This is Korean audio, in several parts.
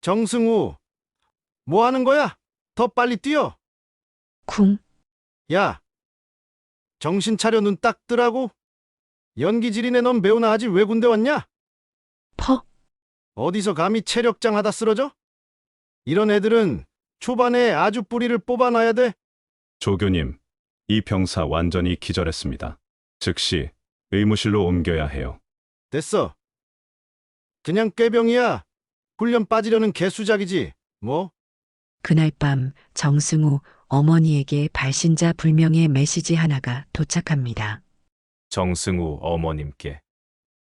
정승우, 뭐 하는 거야? 더 빨리 뛰어. 쿵. 야, 정신 차려 눈 딱 뜨라고. 연기질이네 넌 배우나 하지 왜 군대 왔냐? 퍼. 어디서 감히 체력장 하다 쓰러져? 이런 애들은 초반에 아주 뿌리를 뽑아놔야 돼. 조교님, 이 병사 완전히 기절했습니다. 즉시 의무실로 옮겨야 해요. 됐어. 그냥 꾀병이야. 훈련 빠지려는 개수작이지. 뭐? 그날 밤 정승우 어머니에게 발신자 불명의 메시지 하나가 도착합니다. 정승우 어머님께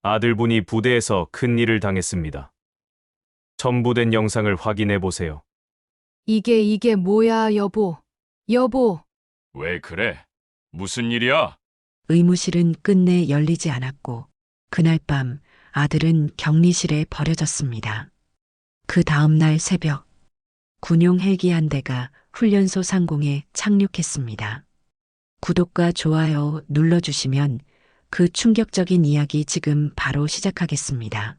아들분이 부대에서 큰 일을 당했습니다. 첨부된 영상을 확인해 보세요. 이게 뭐야, 여보. 여보. 왜 그래? 무슨 일이야? 의무실은 끝내 열리지 않았고 그날 밤 아들은 격리실에 버려졌습니다. 그 다음 날 새벽 군용 헬기 한 대가 훈련소 상공에 착륙했습니다. 구독과 좋아요 눌러주시면 그 충격적인 이야기 지금 바로 시작하겠습니다.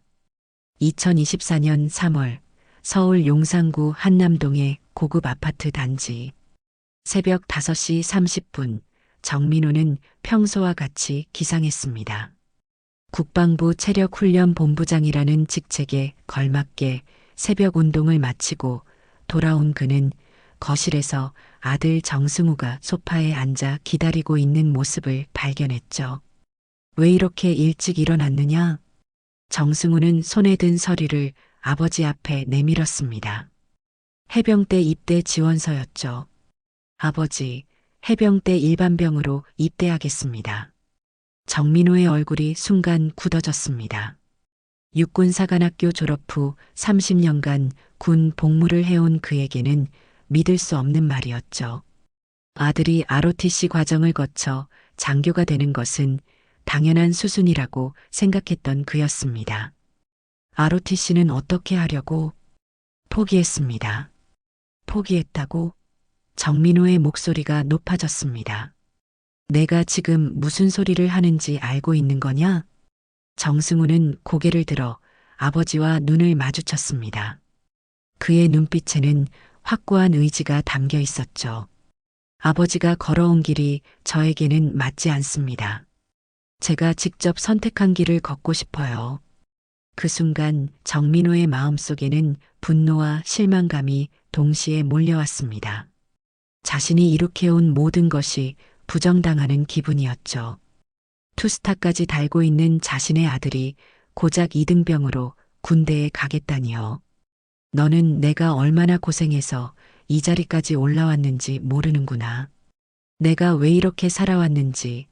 2024년 3월 서울 용산구 한남동의 고급 아파트 단지. 새벽 5시 30분 정민호는 평소와 같이 기상했습니다. 국방부 체력훈련본부장이라는 직책에 걸맞게 새벽 운동을 마치고 돌아온 그는 거실에서 아들 정승우가 소파에 앉아 기다리고 있는 모습을 발견했죠. 왜 이렇게 일찍 일어났느냐? 정승우는 손에 든 서류를 아버지 앞에 내밀었습니다. 해병대 입대 지원서였죠. 아버지, 해병대 일반병으로 입대하겠습니다. 정민호의 얼굴이 순간 굳어졌습니다. 육군사관학교 졸업 후 30년간 군 복무를 해온 그에게는 믿을 수 없는 말이었죠. 아들이 ROTC 과정을 거쳐 장교가 되는 것은 당연한 수순이라고 생각했던 그였습니다. ROTC는 어떻게 하려고? 포기했습니다. 포기했다고? 정민호의 목소리가 높아졌습니다. 내가 지금 무슨 소리를 하는지 알고 있는 거냐? 정승우는 고개를 들어 아버지와 눈을 마주쳤습니다. 그의 눈빛에는 확고한 의지가 담겨 있었죠. 아버지가 걸어온 길이 저에게는 맞지 않습니다. 제가 직접 선택한 길을 걷고 싶어요. 그 순간 정민호의 마음속에는 분노와 실망감이 동시에 몰려왔습니다. 자신이 이룩해온 모든 것이 부정당하는 기분이었죠. 투스타까지 달고 있는 자신의 아들이 고작 이등병으로 군대에 가겠다니요. 너는 내가 얼마나 고생해서 이 자리까지 올라왔는지 모르는구나. 내가 왜 이렇게 살아왔는지,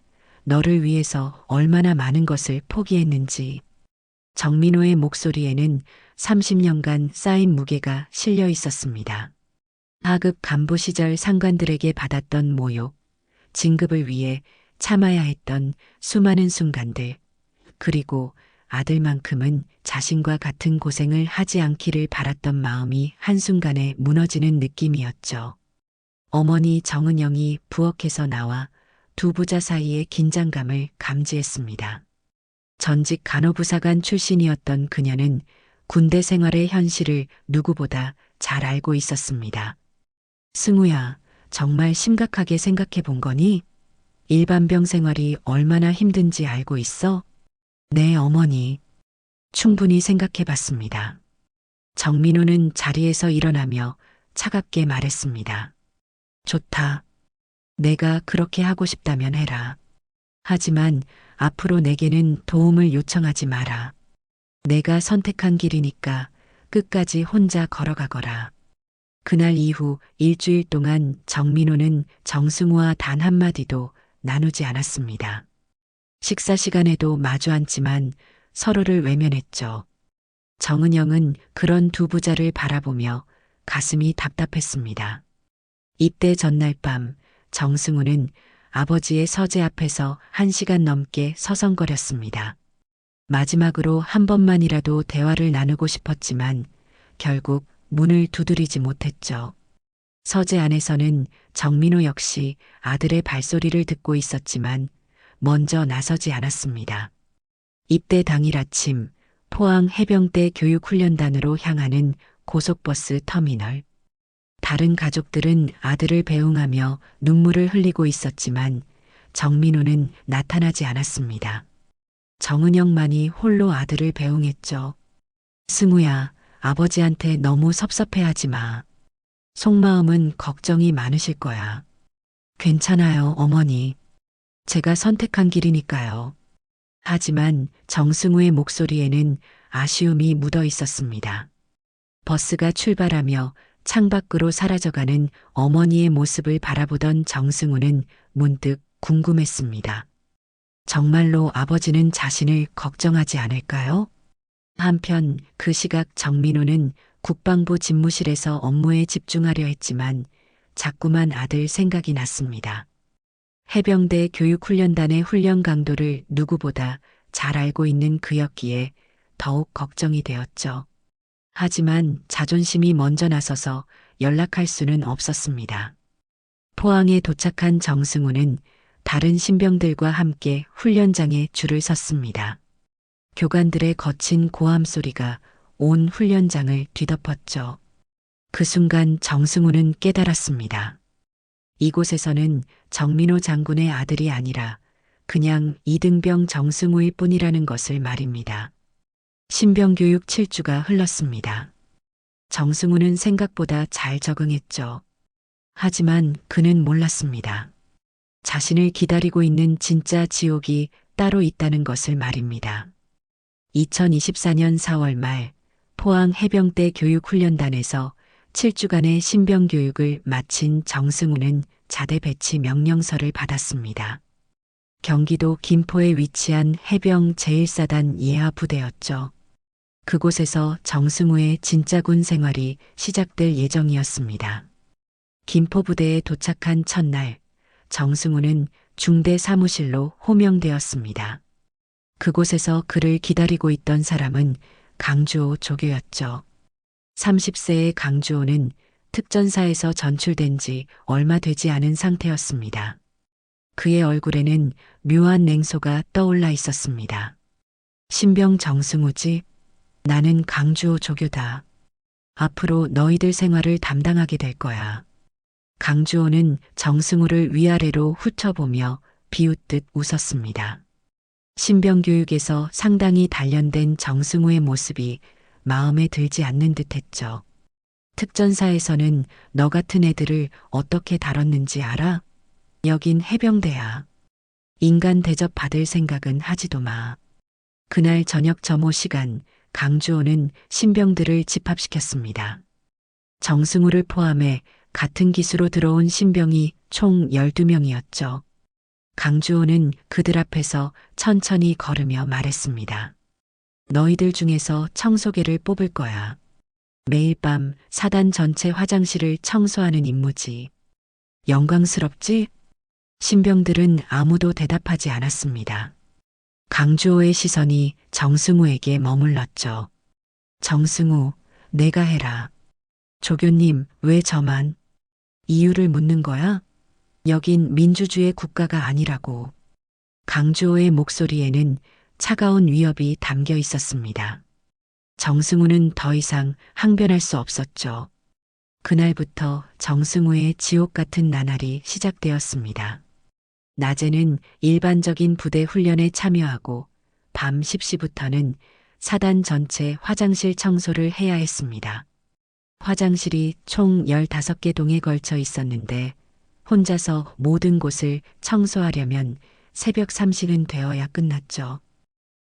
너를 위해서 얼마나 많은 것을 포기했는지. 정민호의 목소리에는 30년간 쌓인 무게가 실려 있었습니다. 하급 간부 시절 상관들에게 받았던 모욕, 진급을 위해 참아야 했던 수많은 순간들, 그리고 아들만큼은 자신과 같은 고생을 하지 않기를 바랐던 마음이 한순간에 무너지는 느낌이었죠. 어머니 정은영이 부엌에서 나와 두 부자 사이의 긴장감을 감지했습니다. 전직 간호부사관 출신이었던 그녀는 군대 생활의 현실을 누구보다 잘 알고 있었습니다. 승우야, 정말 심각하게 생각해 본 거니? 일반병 생활이 얼마나 힘든지 알고 있어? 네, 어머니. 충분히 생각해 봤습니다. 정민호는 자리에서 일어나며 차갑게 말했습니다. 좋다. 내가 그렇게 하고 싶다면 해라. 하지만 앞으로 내게는 도움을 요청하지 마라. 내가 선택한 길이니까 끝까지 혼자 걸어가거라. 그날 이후 일주일 동안 정민호는 정승우와 단 한마디도 나누지 않았습니다. 식사 시간에도 마주 앉지만 서로를 외면했죠. 정은영은 그런 두 부자를 바라보며 가슴이 답답했습니다. 입대 전날 밤 정승우는 아버지의 서재 앞에서 1시간 넘게 서성거렸습니다. 마지막으로 한 번만이라도 대화를 나누고 싶었지만 결국 문을 두드리지 못했죠. 서재 안에서는 정민호 역시 아들의 발소리를 듣고 있었지만 먼저 나서지 않았습니다. 입대 당일 아침 포항 해병대 교육훈련단으로 향하는 고속버스 터미널. 다른 가족들은 아들을 배웅하며 눈물을 흘리고 있었지만 정민호는 나타나지 않았습니다. 정은영만이 홀로 아들을 배웅했죠. 승우야, 아버지한테 너무 섭섭해하지 마. 속마음은 걱정이 많으실 거야. 괜찮아요, 어머니. 제가 선택한 길이니까요. 하지만 정승우의 목소리에는 아쉬움이 묻어 있었습니다. 버스가 출발하며 창밖으로 사라져가는 어머니의 모습을 바라보던 정승우는 문득 궁금했습니다. 정말로 아버지는 자신을 걱정하지 않을까요? 한편 그 시각 정민호는 국방부 집무실에서 업무에 집중하려 했지만 자꾸만 아들 생각이 났습니다. 해병대 교육훈련단의 훈련 강도를 누구보다 잘 알고 있는 그였기에 더욱 걱정이 되었죠. 하지만 자존심이 먼저 나서서 연락할 수는 없었습니다. 포항에 도착한 정승우는 다른 신병들과 함께 훈련장에 줄을 섰습니다. 교관들의 거친 고함 소리가 온 훈련장을 뒤덮었죠. 그 순간 정승우는 깨달았습니다. 이곳에서는 정민호 장군의 아들이 아니라 그냥 이등병 정승우일 뿐이라는 것을 말입니다. 신병교육 7주가 흘렀습니다. 정승우는 생각보다 잘 적응했죠. 하지만 그는 몰랐습니다. 자신을 기다리고 있는 진짜 지옥이 따로 있다는 것을 말입니다. 2024년 4월 말 포항 해병대 교육훈련단에서 7주간의 신병교육을 마친 정승우는 자대 배치 명령서를 받았습니다. 경기도 김포에 위치한 해병 제1사단 예하 부대였죠. 그곳에서 정승우의 진짜 군 생활이 시작될 예정이었습니다. 김포부대에 도착한 첫날, 정승우는 중대 사무실로 호명되었습니다. 그곳에서 그를 기다리고 있던 사람은 강주호 조교였죠. 30세의 강주호는 특전사에서 전출된 지 얼마 되지 않은 상태였습니다. 그의 얼굴에는 묘한 냉소가 떠올라 있었습니다. 신병 정승우지? 나는 강주호 조교다. 앞으로 너희들 생활을 담당하게 될 거야. 강주호는 정승우를 위아래로 훑어보며 비웃듯 웃었습니다. 신병교육에서 상당히 단련된 정승우의 모습이 마음에 들지 않는 듯 했죠. 특전사에서는 너 같은 애들을 어떻게 다뤘는지 알아? 여긴 해병대야. 인간 대접 받을 생각은 하지도 마. 그날 저녁 점호 시간, 강주호는 신병들을 집합시켰습니다. 정승우를 포함해 같은 기수로 들어온 신병이 총 12명이었죠. 강주호는 그들 앞에서 천천히 걸으며 말했습니다. 너희들 중에서 청소개를 뽑을 거야. 매일 밤 사단 전체 화장실을 청소하는 임무지. 영광스럽지? 신병들은 아무도 대답하지 않았습니다. 강주호의 시선이 정승우에게 머물렀죠. 정승우, 내가 해라. 조교님, 왜 저만? 이유를 묻는 거야? 여긴 민주주의 국가가 아니라고. 강주호의 목소리에는 차가운 위협이 담겨 있었습니다. 정승우는 더 이상 항변할 수 없었죠. 그날부터 정승우의 지옥 같은 나날이 시작되었습니다. 낮에는 일반적인 부대 훈련에 참여하고 밤 10시부터는 사단 전체 화장실 청소를 해야 했습니다. 화장실이 총 15개 동에 걸쳐 있었는데 혼자서 모든 곳을 청소하려면 새벽 3시는 되어야 끝났죠.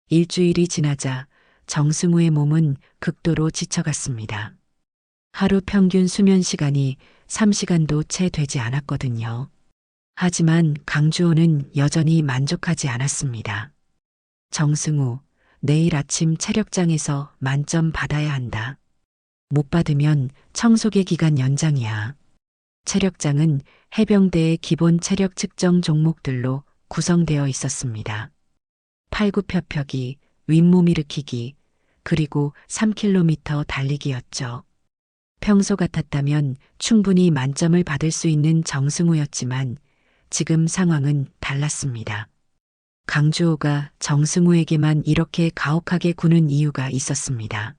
일주일이 지나자 정승우의 몸은 극도로 지쳐갔습니다. 하루 평균 수면 시간이 3시간도 채 되지 않았거든요. 하지만 강주호는 여전히 만족하지 않았습니다. 정승우, 내일 아침 체력장에서 만점 받아야 한다. 못 받으면 청소계 기간 연장이야. 체력장은 해병대의 기본 체력 측정 종목들로 구성되어 있었습니다. 팔굽혀펴기, 윗몸 일으키기, 그리고 3km 달리기였죠. 평소 같았다면 충분히 만점을 받을 수 있는 정승우였지만 지금 상황은 달랐습니다. 강주호가 정승우에게만 이렇게 가혹하게 구는 이유가 있었습니다.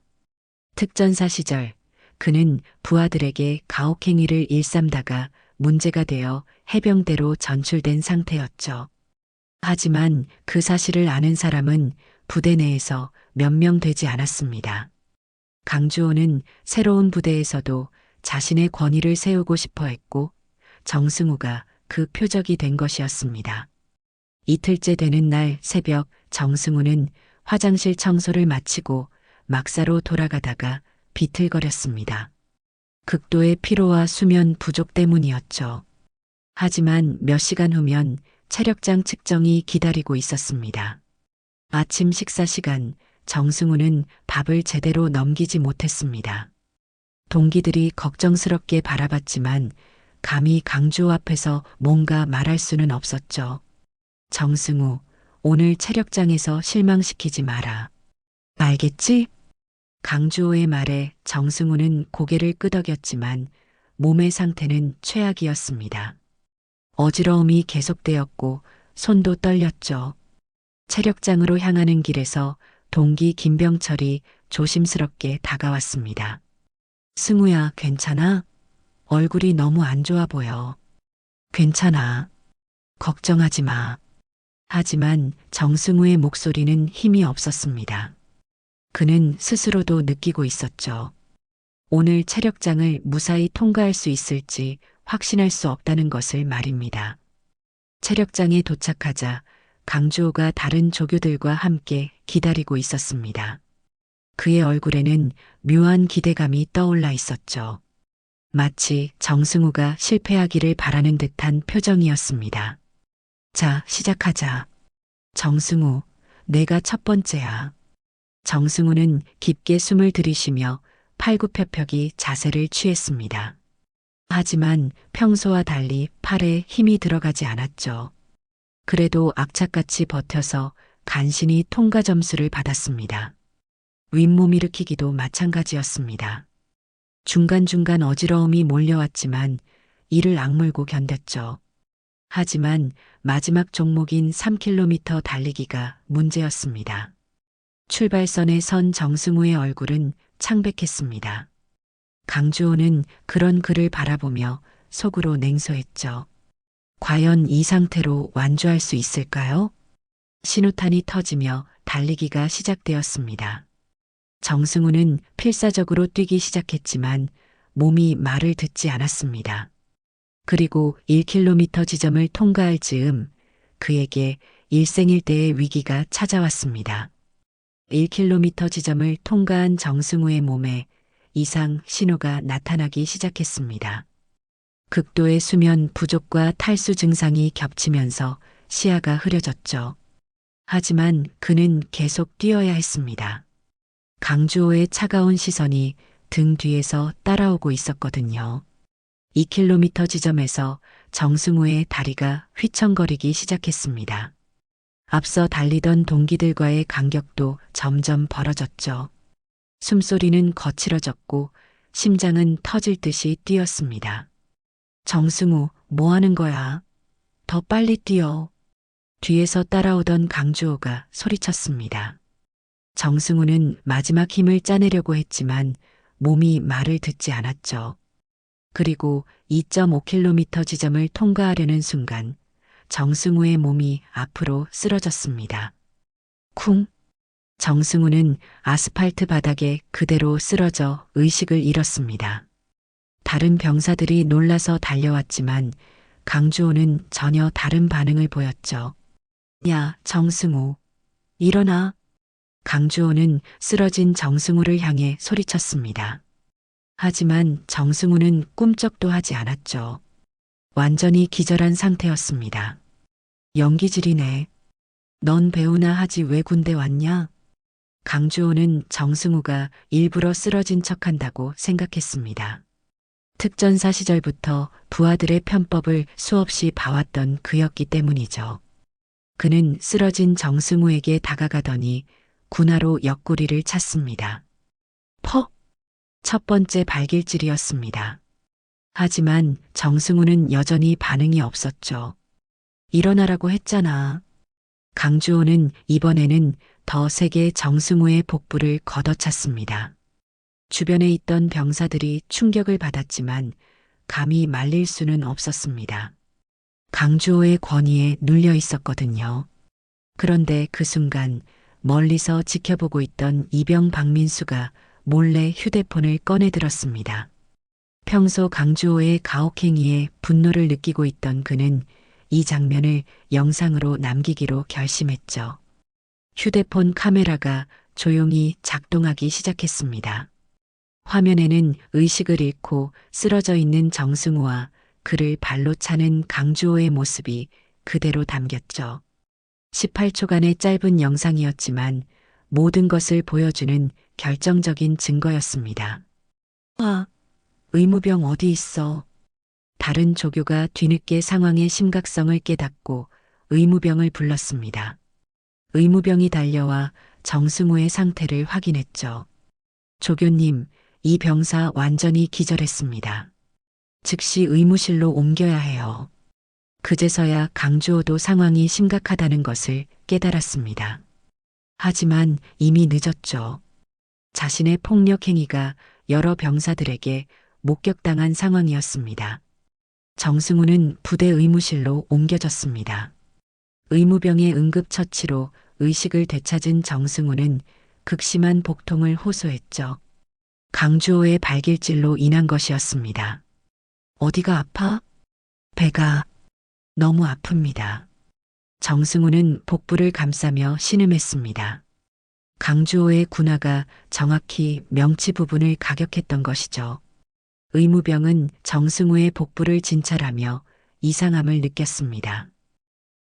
특전사 시절 그는 부하들에게 가혹행위를 일삼다가 문제가 되어 해병대로 전출된 상태였죠. 하지만 그 사실을 아는 사람은 부대 내에서 몇 명 되지 않았습니다. 강주호는 새로운 부대에서도 자신의 권위를 세우고 싶어 했고 정승우가 그 표적이 된 것이었습니다. 이틀째 되는 날 새벽 정승우는 화장실 청소를 마치고 막사로 돌아가다가 비틀거렸습니다. 극도의 피로와 수면 부족 때문이었죠. 하지만 몇 시간 후면 체력장 측정이 기다리고 있었습니다. 아침 식사 시간 정승우는 밥을 제대로 넘기지 못했습니다. 동기들이 걱정스럽게 바라봤지만 감히 강주호 앞에서 뭔가 말할 수는 없었죠. 정승우, 오늘 체력장에서 실망시키지 마라. 알겠지? 강주호의 말에 정승우는 고개를 끄덕였지만 몸의 상태는 최악이었습니다. 어지러움이 계속되었고 손도 떨렸죠. 체력장으로 향하는 길에서 동기 김병철이 조심스럽게 다가왔습니다. 승우야, 괜찮아? 얼굴이 너무 안 좋아 보여. 괜찮아. 걱정하지 마. 하지만 정승우의 목소리는 힘이 없었습니다. 그는 스스로도 느끼고 있었죠. 오늘 체력장을 무사히 통과할 수 있을지 확신할 수 없다는 것을 말입니다. 체력장에 도착하자 강주호가 다른 조교들과 함께 기다리고 있었습니다. 그의 얼굴에는 묘한 기대감이 떠올라 있었죠. 마치 정승우가 실패하기를 바라는 듯한 표정이었습니다. 자, 시작하자. 정승우, 내가 첫 번째야. 정승우는 깊게 숨을 들이쉬며 팔굽혀펴기 자세를 취했습니다. 하지만 평소와 달리 팔에 힘이 들어가지 않았죠. 그래도 악착같이 버텨서 간신히 통과 점수를 받았습니다. 윗몸 일으키기도 마찬가지였습니다. 중간중간 어지러움이 몰려왔지만 이를 악물고 견뎠죠. 하지만 마지막 종목인 3km 달리기가 문제였습니다. 출발선에 선 정승우의 얼굴은 창백했습니다. 강주호는 그런 그를 바라보며 속으로 냉소했죠. 과연 이 상태로 완주할 수 있을까요? 신호탄이 터지며 달리기가 시작되었습니다. 정승우는 필사적으로 뛰기 시작했지만 몸이 말을 듣지 않았습니다. 그리고 1km 지점을 통과할 즈음 그에게 일생일대의 위기가 찾아왔습니다. 1km 지점을 통과한 정승우의 몸에 이상 신호가 나타나기 시작했습니다. 극도의 수면 부족과 탈수 증상이 겹치면서 시야가 흐려졌죠. 하지만 그는 계속 뛰어야 했습니다. 강주호의 차가운 시선이 등 뒤에서 따라오고 있었거든요. 2km 지점에서 정승우의 다리가 휘청거리기 시작했습니다. 앞서 달리던 동기들과의 간격도 점점 벌어졌죠. 숨소리는 거칠어졌고 심장은 터질 듯이 뛰었습니다. 정승우, 뭐 하는 거야? 더 빨리 뛰어. 뒤에서 따라오던 강주호가 소리쳤습니다. 정승우는 마지막 힘을 짜내려고 했지만 몸이 말을 듣지 않았죠. 그리고 2.5km 지점을 통과하려는 순간 정승우의 몸이 앞으로 쓰러졌습니다. 쿵! 정승우는 아스팔트 바닥에 그대로 쓰러져 의식을 잃었습니다. 다른 병사들이 놀라서 달려왔지만 강주호는 전혀 다른 반응을 보였죠. 야, 정승우, 일어나. 강주호는 쓰러진 정승우를 향해 소리쳤습니다. 하지만 정승우는 꿈쩍도 하지 않았죠. 완전히 기절한 상태였습니다. 연기질이네. 넌 배우나 하지 왜 군대 왔냐? 강주호는 정승우가 일부러 쓰러진 척한다고 생각했습니다. 특전사 시절부터 부하들의 편법을 수없이 봐왔던 그였기 때문이죠. 그는 쓰러진 정승우에게 다가가더니 군화로 옆구리를 찼습니다. 퍽! 첫 번째 발길질이었습니다. 하지만 정승우는 여전히 반응이 없었죠. 일어나라고 했잖아. 강주호는 이번에는 더 세게 정승우의 복부를 걷어찼습니다. 주변에 있던 병사들이 충격을 받았지만 감히 말릴 수는 없었습니다. 강주호의 권위에 눌려 있었거든요. 그런데 그 순간 멀리서 지켜보고 있던 이병 박민수가 몰래 휴대폰을 꺼내 들었습니다. 평소 강주호의 가혹행위에 분노를 느끼고 있던 그는 이 장면을 영상으로 남기기로 결심했죠. 휴대폰 카메라가 조용히 작동하기 시작했습니다. 화면에는 의식을 잃고 쓰러져 있는 정승우와 그를 발로 차는 강주호의 모습이 그대로 담겼죠. 18초간의 짧은 영상이었지만 모든 것을 보여주는 결정적인 증거였습니다. 의무병 어디 있어? 다른 조교가 뒤늦게 상황의 심각성을 깨닫고 의무병을 불렀습니다. 의무병이 달려와 정승우의 상태를 확인했죠. 조교님, 이 병사 완전히 기절했습니다. 즉시 의무실로 옮겨야 해요. 그제서야 강주호도 상황이 심각하다는 것을 깨달았습니다. 하지만 이미 늦었죠. 자신의 폭력 행위가 여러 병사들에게 목격당한 상황이었습니다. 정승우는 부대 의무실로 옮겨졌습니다. 의무병의 응급처치로 의식을 되찾은 정승우는 극심한 복통을 호소했죠. 강주호의 발길질로 인한 것이었습니다. 어디가 아파? 배가 너무 아픕니다. 정승우는 복부를 감싸며 신음했습니다. 강주호의 군화가 정확히 명치 부분을 가격했던 것이죠. 의무병은 정승우의 복부를 진찰하며 이상함을 느꼈습니다.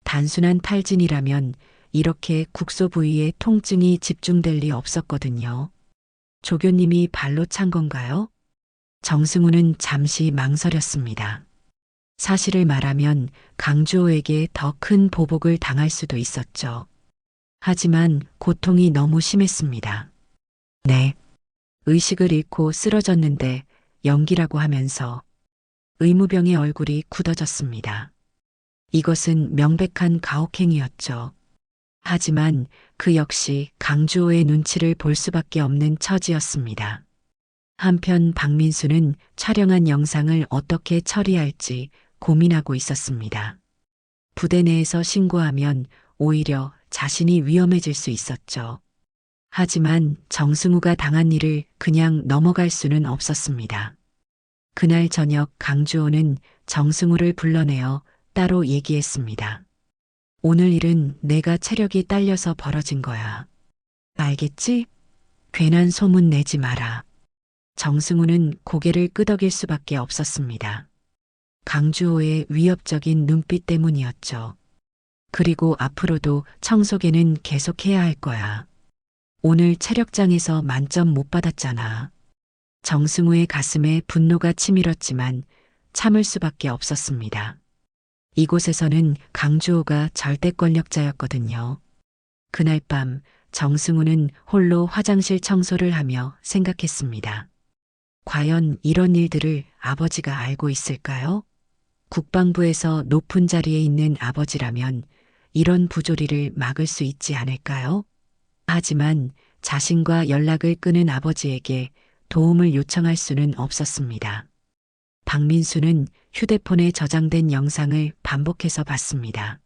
단순한 탈진이라면 이렇게 국소 부위에 통증이 집중될 리 없었거든요. 조교님이 발로 찬 건가요? 정승우는 잠시 망설였습니다. 사실을 말하면 강주호에게 더 큰 보복을 당할 수도 있었죠. 하지만 고통이 너무 심했습니다. 네. 의식을 잃고 쓰러졌는데 연기라고 하면서 의무병의 얼굴이 굳어졌습니다. 이것은 명백한 가혹행위였죠. 하지만 그 역시 강주호의 눈치를 볼 수밖에 없는 처지였습니다. 한편 박민수는 촬영한 영상을 어떻게 처리할지 고민하고 있었습니다. 부대 내에서 신고하면 오히려 자신이 위험해질 수 있었죠. 하지만 정승우가 당한 일을 그냥 넘어갈 수는 없었습니다. 그날 저녁 강주호는 정승우를 불러내어 따로 얘기했습니다. 오늘 일은 내가 체력이 딸려서 벌어진 거야. 알겠지? 괜한 소문 내지 마라. 정승우는 고개를 끄덕일 수밖에 없었습니다. 강주호의 위협적인 눈빛 때문이었죠. 그리고 앞으로도 청소계는 계속해야 할 거야. 오늘 체력장에서 만점 못 받았잖아. 정승우의 가슴에 분노가 치밀었지만 참을 수밖에 없었습니다. 이곳에서는 강주호가 절대 권력자였거든요. 그날 밤 정승우는 홀로 화장실 청소를 하며 생각했습니다. 과연 이런 일들을 아버지가 알고 있을까요? 국방부에서 높은 자리에 있는 아버지라면 이런 부조리를 막을 수 있지 않을까요? 하지만 자신과 연락을 끊은 아버지에게 도움을 요청할 수는 없었습니다. 박민수는 휴대폰에 저장된 영상을 반복해서 봤습니다.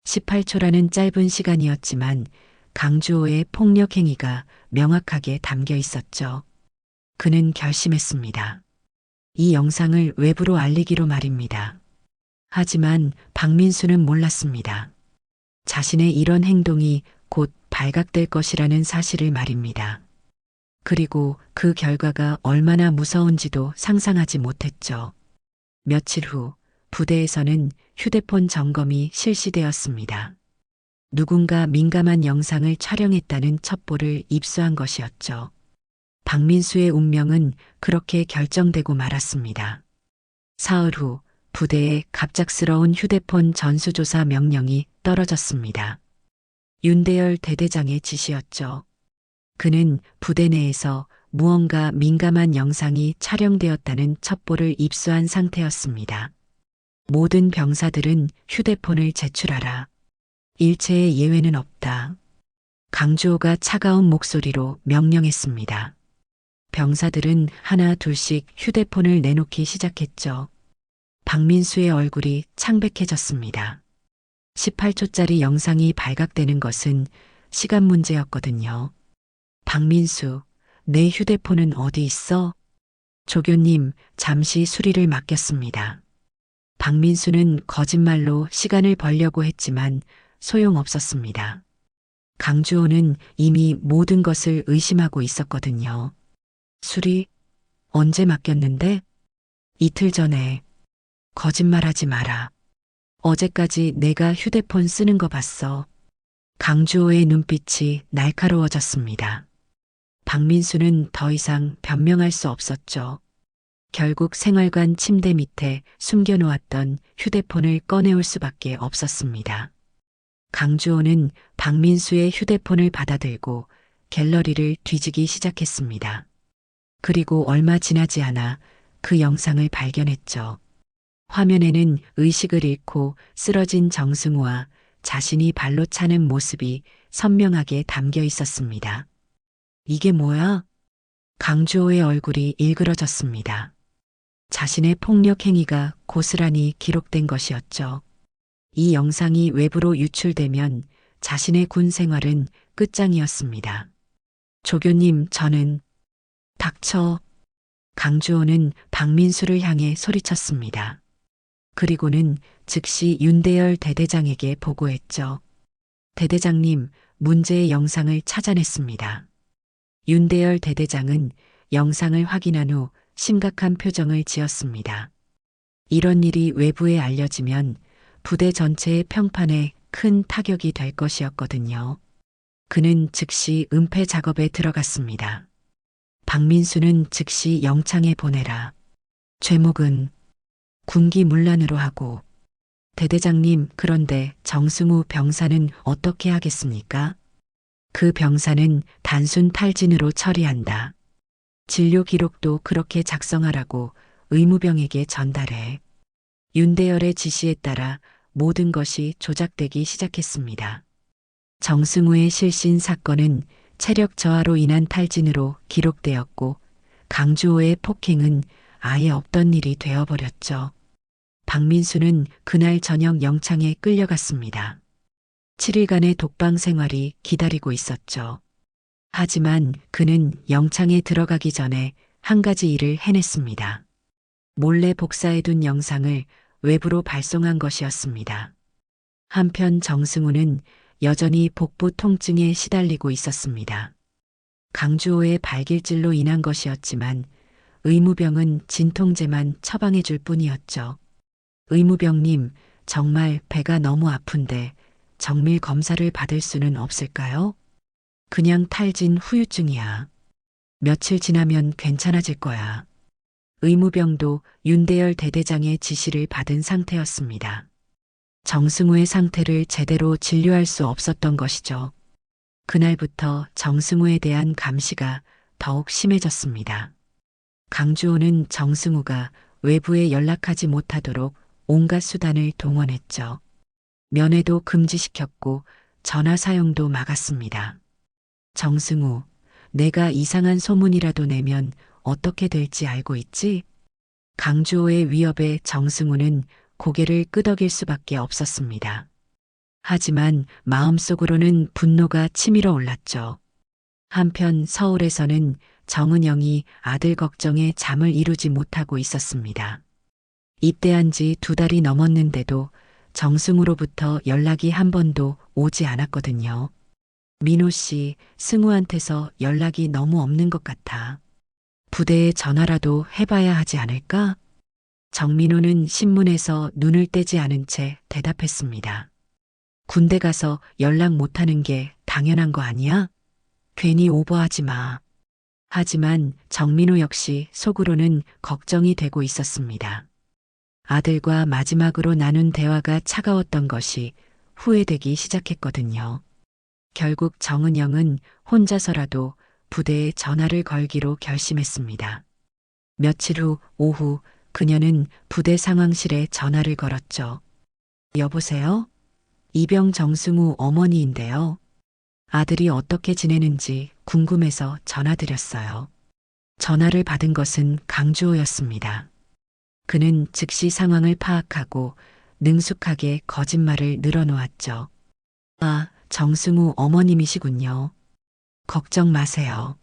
18초라는 짧은 시간이었지만 강주호의 폭력 행위가 명확하게 담겨 있었죠. 그는 결심했습니다. 이 영상을 외부로 알리기로 말입니다. 하지만 박민수는 몰랐습니다. 자신의 이런 행동이 곧 발각될 것이라는 사실을 말입니다. 그리고 그 결과가 얼마나 무서운지도 상상하지 못했죠. 며칠 후 부대에서는 휴대폰 점검이 실시되었습니다. 누군가 민감한 영상을 촬영했다는 첩보를 입수한 것이었죠. 박민수의 운명은 그렇게 결정되고 말았습니다. 사흘 후 부대에 갑작스러운 휴대폰 전수조사 명령이 떨어졌습니다. 윤대열 대대장의 지시였죠. 그는 부대 내에서 무언가 민감한 영상이 촬영되었다는 첩보를 입수한 상태였습니다. 모든 병사들은 휴대폰을 제출하라. 일체의 예외는 없다. 강주호가 차가운 목소리로 명령했습니다. 병사들은 하나 둘씩 휴대폰을 내놓기 시작했죠. 박민수의 얼굴이 창백해졌습니다. 18초짜리 영상이 발각되는 것은 시간 문제였거든요. 박민수, 내 휴대폰은 어디 있어? 조교님, 잠시 수리를 맡겼습니다. 박민수는 거짓말로 시간을 벌려고 했지만 소용없었습니다. 강주호는 이미 모든 것을 의심하고 있었거든요. 수리? 언제 맡겼는데? 이틀 전에. 거짓말하지 마라. 어제까지 내가 휴대폰 쓰는 거 봤어. 강주호의 눈빛이 날카로워졌습니다. 박민수는 더 이상 변명할 수 없었죠. 결국 생활관 침대 밑에 숨겨놓았던 휴대폰을 꺼내올 수밖에 없었습니다. 강주호는 박민수의 휴대폰을 받아들고 갤러리를 뒤지기 시작했습니다. 그리고 얼마 지나지 않아 그 영상을 발견했죠. 화면에는 의식을 잃고 쓰러진 정승우와 자신이 발로 차는 모습이 선명하게 담겨 있었습니다. 이게 뭐야? 강주호의 얼굴이 일그러졌습니다. 자신의 폭력 행위가 고스란히 기록된 것이었죠. 이 영상이 외부로 유출되면 자신의 군 생활은 끝장이었습니다. 조교님, 저는 닥쳐. 강주호는 박민수를 향해 소리쳤습니다. 그리고는 즉시 윤대열 대대장에게 보고했죠. 대대장님, 문제의 영상을 찾아냈습니다. 윤대열 대대장은 영상을 확인한 후 심각한 표정을 지었습니다. 이런 일이 외부에 알려지면 부대 전체의 평판에 큰 타격이 될 것이었거든요. 그는 즉시 은폐 작업에 들어갔습니다. 박민수는 즉시 영창에 보내라. 죄목은 군기문란으로 하고. 대대장님, 그런데 정승우 병사는 어떻게 하겠습니까? 그 병사는 단순 탈진으로 처리한다. 진료 기록도 그렇게 작성하라고 의무병에게 전달해. 윤대열의 지시에 따라 모든 것이 조작되기 시작했습니다. 정승우의 실신 사건은 체력 저하로 인한 탈진으로 기록되었고 강주호의 폭행은 아예 없던 일이 되어버렸죠. 박민수는 그날 저녁 영창에 끌려갔습니다. 7일간의 독방 생활이 기다리고 있었죠. 하지만 그는 영창에 들어가기 전에 한 가지 일을 해냈습니다. 몰래 복사해둔 영상을 외부로 발송한 것이었습니다. 한편 정승우는 여전히 복부 통증에 시달리고 있었습니다. 강주호의 발길질로 인한 것이었지만 의무병은 진통제만 처방해 줄 뿐이었죠. 의무병님, 정말 배가 너무 아픈데 정밀 검사를 받을 수는 없을까요? 그냥 탈진 후유증이야. 며칠 지나면 괜찮아질 거야. 의무병도 윤대열 대대장의 지시를 받은 상태였습니다. 정승우의 상태를 제대로 진료할 수 없었던 것이죠. 그날부터 정승우에 대한 감시가 더욱 심해졌습니다. 강주호는 정승우가 외부에 연락하지 못하도록 온갖 수단을 동원했죠. 면회도 금지시켰고 전화 사용도 막았습니다. 정승우, 내가 이상한 소문이라도 내면 어떻게 될지 알고 있지? 강주호의 위협에 정승우는 고개를 끄덕일 수밖에 없었습니다. 하지만 마음속으로는 분노가 치밀어 올랐죠. 한편 서울에서는 정은영이 아들 걱정에 잠을 이루지 못하고 있었습니다. 입대한 지 2달이 넘었는데도 정승우로부터 연락이 한 번도 오지 않았거든요. 민호 씨, 승우한테서 연락이 너무 없는 것 같아. 부대에 전화라도 해봐야 하지 않을까? 정민호는 신문에서 눈을 떼지 않은 채 대답했습니다. 군대 가서 연락 못하는 게 당연한 거 아니야? 괜히 오버하지 마. 하지만 정민호 역시 속으로는 걱정이 되고 있었습니다. 아들과 마지막으로 나눈 대화가 차가웠던 것이 후회되기 시작했거든요. 결국 정은영은 혼자서라도 부대에 전화를 걸기로 결심했습니다. 며칠 후 오후 그녀는 부대 상황실에 전화를 걸었죠. 여보세요? 이병 정승우 어머니인데요. 아들이 어떻게 지내는지 궁금해서 전화드렸어요. 전화를 받은 것은 강주호였습니다. 그는 즉시 상황을 파악하고 능숙하게 거짓말을 늘어놓았죠. 아, 정승우 어머님이시군요. 걱정 마세요.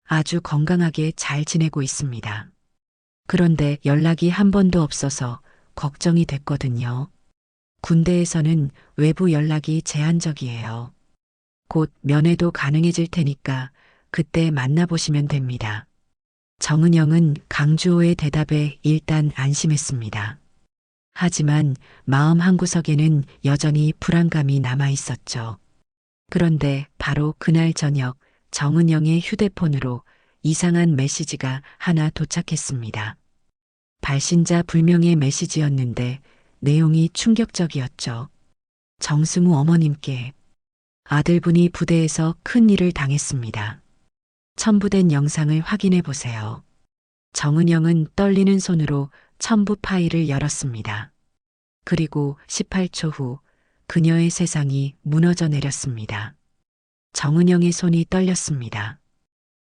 아주 건강하게 잘 지내고 있습니다. 그런데 연락이 한 번도 없어서 걱정이 됐거든요. 군대에서는 외부 연락이 제한적이에요. 곧 면회도 가능해질 테니까 그때 만나보시면 됩니다. 정은영은 강주호의 대답에 일단 안심했습니다. 하지만 마음 한구석에는 여전히 불안감이 남아 있었죠. 그런데 바로 그날 저녁 정은영의 휴대폰으로 이상한 메시지가 하나 도착했습니다. 발신자 불명의 메시지였는데 내용이 충격적이었죠. 정승우 어머님께 아들분이 부대에서 큰 일을 당했습니다. 첨부된 영상을 확인해 보세요. 정은영은 떨리는 손으로 첨부 파일을 열었습니다. 그리고 18초 후 그녀의 세상이 무너져 내렸습니다. 정은영의 손이 떨렸습니다.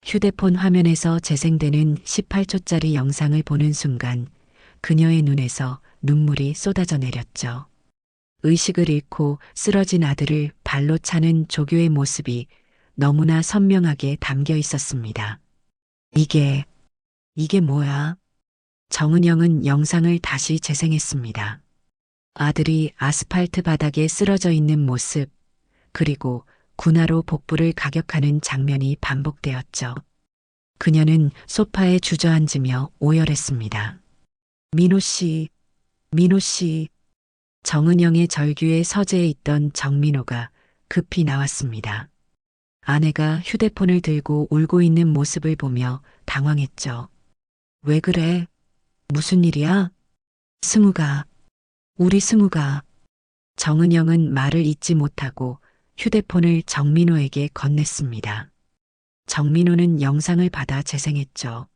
휴대폰 화면에서 재생되는 18초짜리 영상을 보는 순간 그녀의 눈에서 눈물이 쏟아져 내렸죠. 의식을 잃고 쓰러진 아들을 발로 차는 조교의 모습이 너무나 선명하게 담겨 있었습니다. 이게 뭐야? 정은영은 영상을 다시 재생했습니다. 아들이 아스팔트 바닥에 쓰러져 있는 모습, 그리고 군화로 복부를 가격하는 장면이 반복되었죠. 그녀는 소파에 주저앉으며 오열했습니다. 민호 씨, 민호 씨. 정은영의 절규의 서재에 있던 정민호가 급히 나왔습니다. 아내가 휴대폰을 들고 울고 있는 모습을 보며 당황했죠. 왜 그래? 무슨 일이야? 승우가, 우리 승우가. 정은영은 말을 잇지 못하고 휴대폰을 정민호에게 건넸습니다. 정민호는 영상을 받아 재생했죠.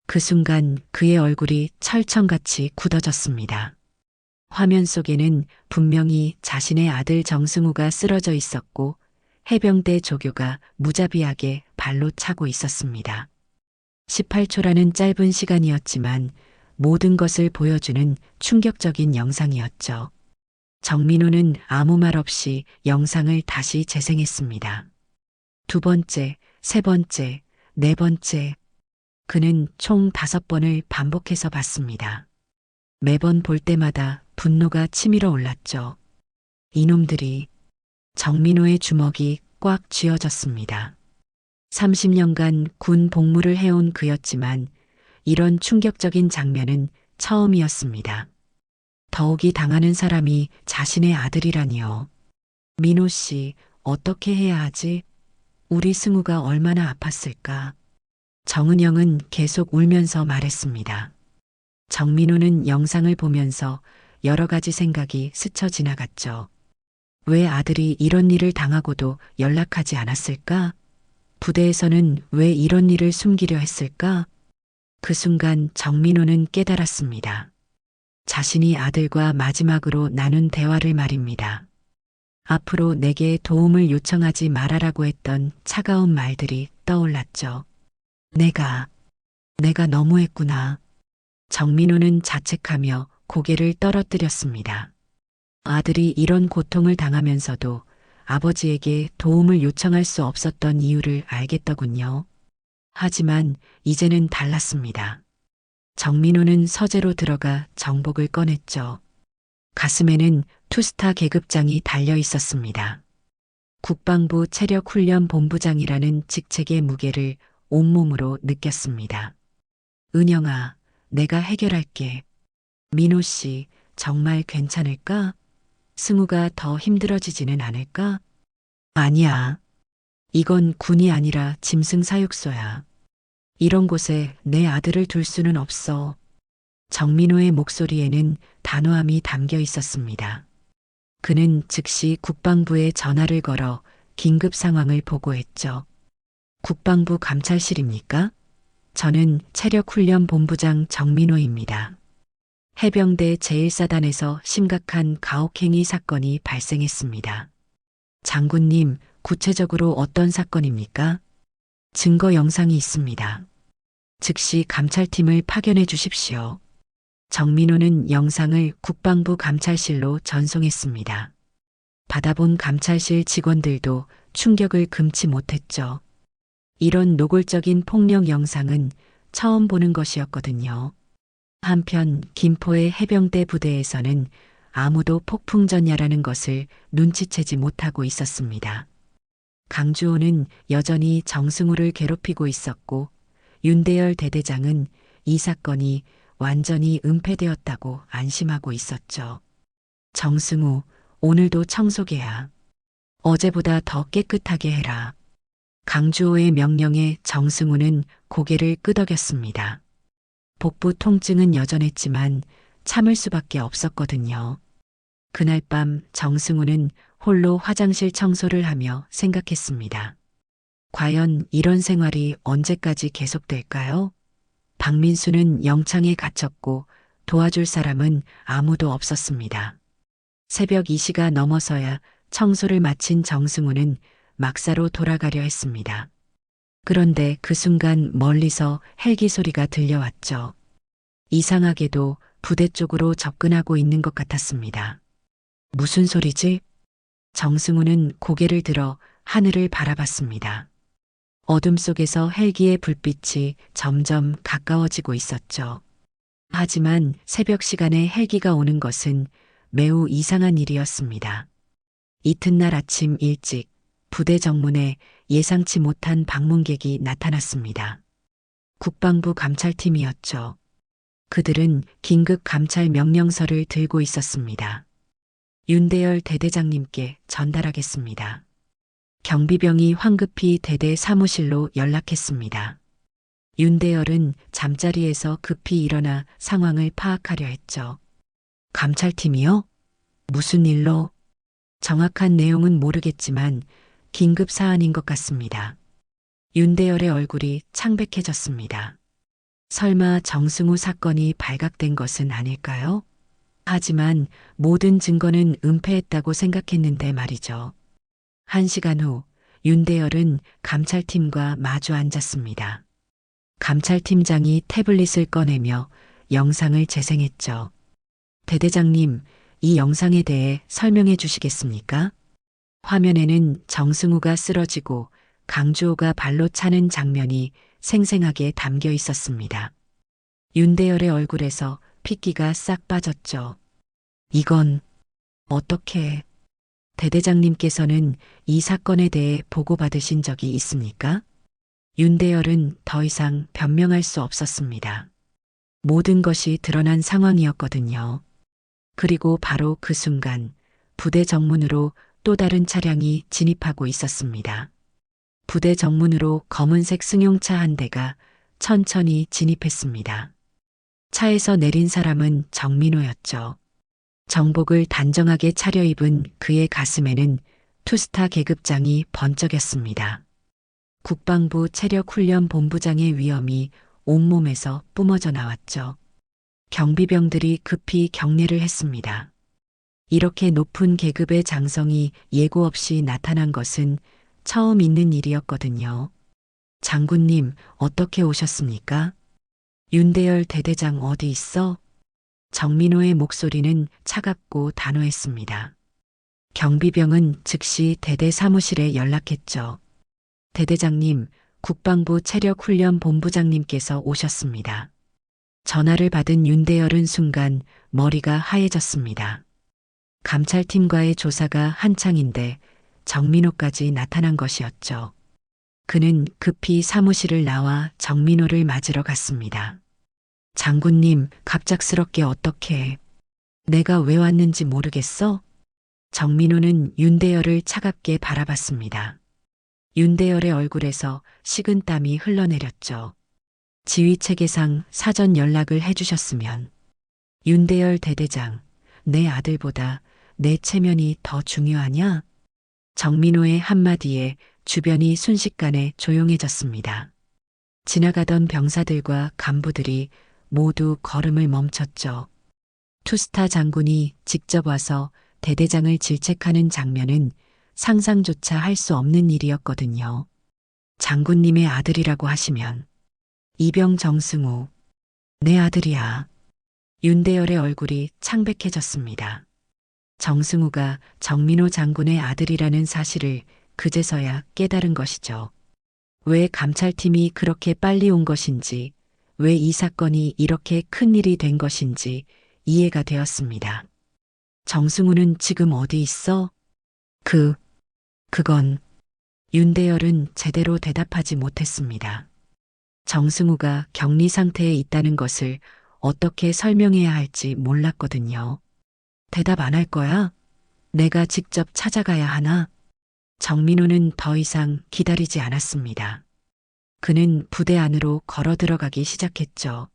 그 순간 그의 얼굴이 철청같이 굳어졌습니다. 화면 속에는 분명히 자신의 아들 정승우가 쓰러져 있었고 해병대 조교가 무자비하게 발로 차고 있었습니다. 18초라는 짧은 시간이었지만 모든 것을 보여주는 충격적인 영상이었죠. 정민호는 아무 말 없이 영상을 다시 재생했습니다. 두 번째, 세 번째, 네 번째. 그는 총 5번을 반복해서 봤습니다. 매번 볼 때마다 분노가 치밀어 올랐죠. 이놈들이. 정민호의 주먹이 꽉 쥐어졌습니다. 30년간 군 복무를 해온 그였지만 이런 충격적인 장면은 처음이었습니다. 더욱이 당하는 사람이 자신의 아들이라니요. 민호 씨, 어떻게 해야 하지? 우리 승우가 얼마나 아팠을까? 정은영은 계속 울면서 말했습니다. 정민호는 영상을 보면서 여러 가지 생각이 스쳐 지나갔죠. 왜 아들이 이런 일을 당하고도 연락하지 않았을까? 부대에서는 왜 이런 일을 숨기려 했을까? 그 순간 정민호는 깨달았습니다. 자신이 아들과 마지막으로 나눈 대화를 말입니다. 앞으로 내게 도움을 요청하지 말아라고 했던 차가운 말들이 떠올랐죠. 내가 너무했구나. 정민호는 자책하며 고개를 떨어뜨렸습니다. 아들이 이런 고통을 당하면서도 아버지에게 도움을 요청할 수 없었던 이유를 알겠더군요. 하지만 이제는 달랐습니다. 정민호는 서재로 들어가 정복을 꺼냈죠. 가슴에는 투스타 계급장이 달려 있었습니다. 국방부 체력훈련본부장이라는 직책의 무게를 온몸으로 느꼈습니다. 은영아, 내가 해결할게. 민호 씨, 정말 괜찮을까? 승우가 더 힘들어지지는 않을까? 아니야. 이건 군이 아니라 짐승 사육소야. 이런 곳에 내 아들을 둘 수는 없어. 정민호의 목소리에는 단호함이 담겨 있었습니다. 그는 즉시 국방부에 전화를 걸어 긴급 상황을 보고했죠. 국방부 감찰실입니까? 저는 체력훈련본부장 정민호입니다. 해병대 제1사단에서 심각한 가혹행위 사건이 발생했습니다. 장군님, 구체적으로 어떤 사건입니까? 증거 영상이 있습니다. 즉시 감찰팀을 파견해 주십시오. 정민호는 영상을 국방부 감찰실로 전송했습니다. 받아본 감찰실 직원들도 충격을 금치 못했죠. 이런 노골적인 폭력 영상은 처음 보는 것이었거든요. 한편 김포의 해병대 부대에서는 아무도 폭풍전야라는 것을 눈치채지 못하고 있었습니다. 강주호는 여전히 정승우를 괴롭히고 있었고 윤대열 대대장은 이 사건이 완전히 은폐되었다고 안심하고 있었죠. 정승우, 오늘도 청소개야. 어제보다 더 깨끗하게 해라. 강주호의 명령에 정승우는 고개를 끄덕였습니다. 복부 통증은 여전했지만 참을 수밖에 없었거든요. 그날 밤 정승우는 홀로 화장실 청소를 하며 생각했습니다. 과연 이런 생활이 언제까지 계속될까요? 박민수는 영창에 갇혔고 도와줄 사람은 아무도 없었습니다. 새벽 2시가 넘어서야 청소를 마친 정승우는 막사로 돌아가려 했습니다. 그런데 그 순간 멀리서 헬기 소리가 들려왔죠. 이상하게도 부대 쪽으로 접근하고 있는 것 같았습니다. 무슨 소리지? 정승우는 고개를 들어 하늘을 바라봤습니다. 어둠 속에서 헬기의 불빛이 점점 가까워지고 있었죠. 하지만 새벽 시간에 헬기가 오는 것은 매우 이상한 일이었습니다. 이튿날 아침 일찍 부대 정문에 예상치 못한 방문객이 나타났습니다. 국방부 감찰팀이었죠. 그들은 긴급 감찰 명령서를 들고 있었습니다. 윤대열 대대장님께 전달하겠습니다. 경비병이 황급히 대대 사무실로 연락했습니다. 윤대열은 잠자리에서 급히 일어나 상황을 파악하려 했죠. 감찰팀이요? 무슨 일로? 정확한 내용은 모르겠지만 긴급 사안인 것 같습니다. 윤대열의 얼굴이 창백해졌습니다. 설마 정승우 사건이 발각된 것은 아닐까요? 하지만 모든 증거는 은폐했다고 생각했는데 말이죠. 1시간 후 윤대열은 감찰팀과 마주 앉았습니다. 감찰팀장이 태블릿을 꺼내며 영상을 재생했죠. 대대장님, 이 영상에 대해 설명해 주시겠습니까? 화면에는 정승우가 쓰러지고 강주호가 발로 차는 장면이 생생하게 담겨 있었습니다. 윤대열의 얼굴에서 핏기가 싹 빠졌죠. 이건 어떻게... 대대장님께서는 이 사건에 대해 보고받으신 적이 있습니까? 윤대열은 더 이상 변명할 수 없었습니다. 모든 것이 드러난 상황이었거든요. 그리고 바로 그 순간 부대 정문으로 또 다른 차량이 진입하고 있었습니다. 부대 정문으로 검은색 승용차 한 대가 천천히 진입했습니다. 차에서 내린 사람은 정민호였죠. 정복을 단정하게 차려입은 그의 가슴에는 투스타 계급장이 번쩍였습니다. 국방부 체력훈련본부장의 위엄이 온몸에서 뿜어져 나왔죠. 경비병들이 급히 경례를 했습니다. 이렇게 높은 계급의 장성이 예고 없이 나타난 것은 처음 있는 일이었거든요. 장군님, 어떻게 오셨습니까? 윤대열 대대장 어디 있어? 정민호의 목소리는 차갑고 단호했습니다. 경비병은 즉시 대대 사무실에 연락했죠. 대대장님, 국방부 체력훈련본부장님께서 오셨습니다. 전화를 받은 윤대열은 순간 머리가 하얘졌습니다. 감찰팀과의 조사가 한창인데 정민호까지 나타난 것이었죠. 그는 급히 사무실을 나와 정민호를 맞으러 갔습니다. 장군님, 갑작스럽게 어떻게... 내가 왜 왔는지 모르겠어? 정민호는 윤대열을 차갑게 바라봤습니다. 윤대열의 얼굴에서 식은땀이 흘러내렸죠. 지휘체계상 사전 연락을 해주셨으면. 윤대열 대대장, 내 아들보다 내 체면이 더 중요하냐? 정민호의 한마디에 주변이 순식간에 조용해졌습니다. 지나가던 병사들과 간부들이 모두 걸음을 멈췄죠. 투스타 장군이 직접 와서 대대장을 질책하는 장면은 상상조차 할 수 없는 일이었거든요. 장군님의 아들이라고 하시면 이병 정승우. 내 아들이야. 윤대열의 얼굴이 창백해졌습니다. 정승우가 정민호 장군의 아들이라는 사실을 그제서야 깨달은 것이죠. 왜 감찰팀이 그렇게 빨리 온 것인지, 왜 이 사건이 이렇게 큰 일이 된 것인지 이해가 되었습니다. 정승우는 지금 어디 있어? 그건 윤대열은 제대로 대답하지 못했습니다. 정승우가 격리 상태에 있다는 것을 어떻게 설명해야 할지 몰랐거든요. 대답 안 할 거야? 내가 직접 찾아가야 하나? 정민호는 더 이상 기다리지 않았습니다. 그는 부대 안으로 걸어 들어가기 시작했죠.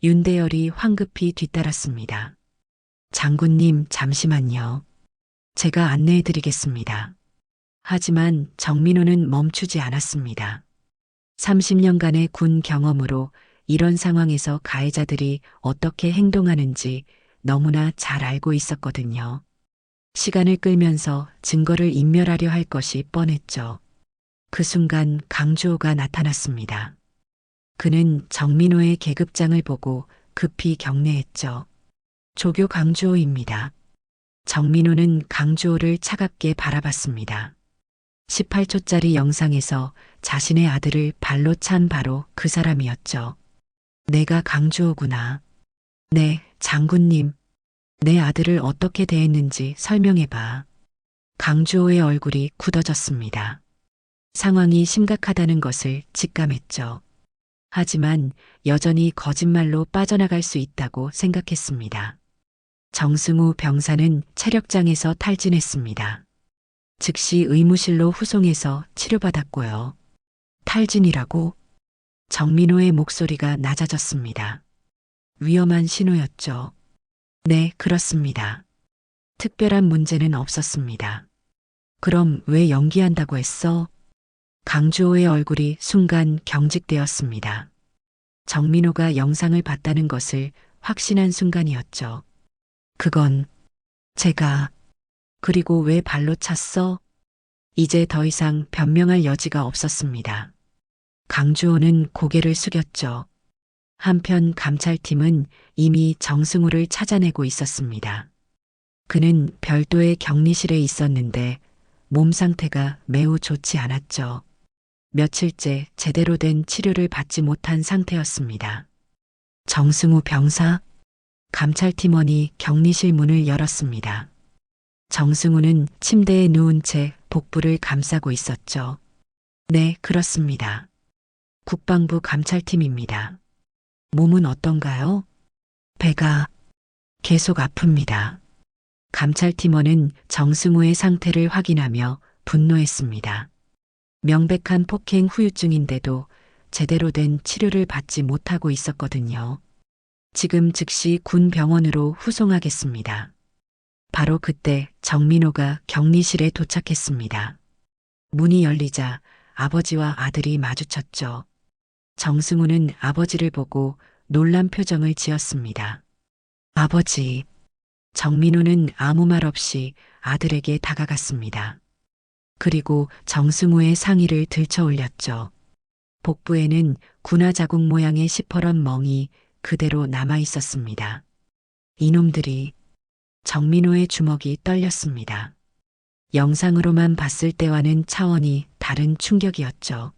윤대열이 황급히 뒤따랐습니다. 장군님, 잠시만요. 제가 안내해 드리겠습니다. 하지만 정민호는 멈추지 않았습니다. 30년간의 군 경험으로 이런 상황에서 가해자들이 어떻게 행동하는지 너무나 잘 알고 있었거든요. 시간을 끌면서 증거를 인멸하려 할 것이 뻔했죠. 그 순간 강주호가 나타났습니다. 그는 정민호의 계급장을 보고 급히 경례했죠. 조교 강주호입니다. 정민호는 강주호를 차갑게 바라봤습니다. 18초짜리 영상에서 자신의 아들을 발로 찬 바로 그 사람이었죠. 내가 강주호구나. 네, 장군님. 내 아들을 어떻게 대했는지 설명해봐. 강주호의 얼굴이 굳어졌습니다. 상황이 심각하다는 것을 직감했죠. 하지만 여전히 거짓말로 빠져나갈 수 있다고 생각했습니다. 정승우 병사는 체력장에서 탈진했습니다. 즉시 의무실로 후송해서 치료받았고요. 탈진이라고? 정민호의 목소리가 낮아졌습니다. 위험한 신호였죠. 네, 그렇습니다. 특별한 문제는 없었습니다. 그럼 왜 연기한다고 했어? 강주호의 얼굴이 순간 경직되었습니다. 정민호가 영상을 봤다는 것을 확신한 순간이었죠. 그건 제가... 그리고 왜 발로 찼어? 이제 더 이상 변명할 여지가 없었습니다. 강주호는 고개를 숙였죠. 한편 감찰팀은 이미 정승우를 찾아내고 있었습니다. 그는 별도의 격리실에 있었는데 몸 상태가 매우 좋지 않았죠. 며칠째 제대로 된 치료를 받지 못한 상태였습니다. 정승우 병사? 감찰팀원이 격리실 문을 열었습니다. 정승우는 침대에 누운 채 복부를 감싸고 있었죠. 네, 그렇습니다. 국방부 감찰팀입니다. 몸은 어떤가요? 배가 계속 아픕니다. 감찰팀원은 정승우의 상태를 확인하며 분노했습니다. 명백한 폭행 후유증인데도 제대로 된 치료를 받지 못하고 있었거든요. 지금 즉시 군 병원으로 후송하겠습니다. 바로 그때 정민호가 격리실에 도착했습니다. 문이 열리자 아버지와 아들이 마주쳤죠. 정승우는 아버지를 보고 놀란 표정을 지었습니다. 아버지. 정민호는 아무 말 없이 아들에게 다가갔습니다. 그리고 정승우의 상의를 들쳐 올렸죠. 복부에는 군화 자국 모양의 시퍼런 멍이 그대로 남아 있었습니다. 이놈들이... 정민호의 주먹이 떨렸습니다. 영상으로만 봤을 때와는 차원이 다른 충격이었죠.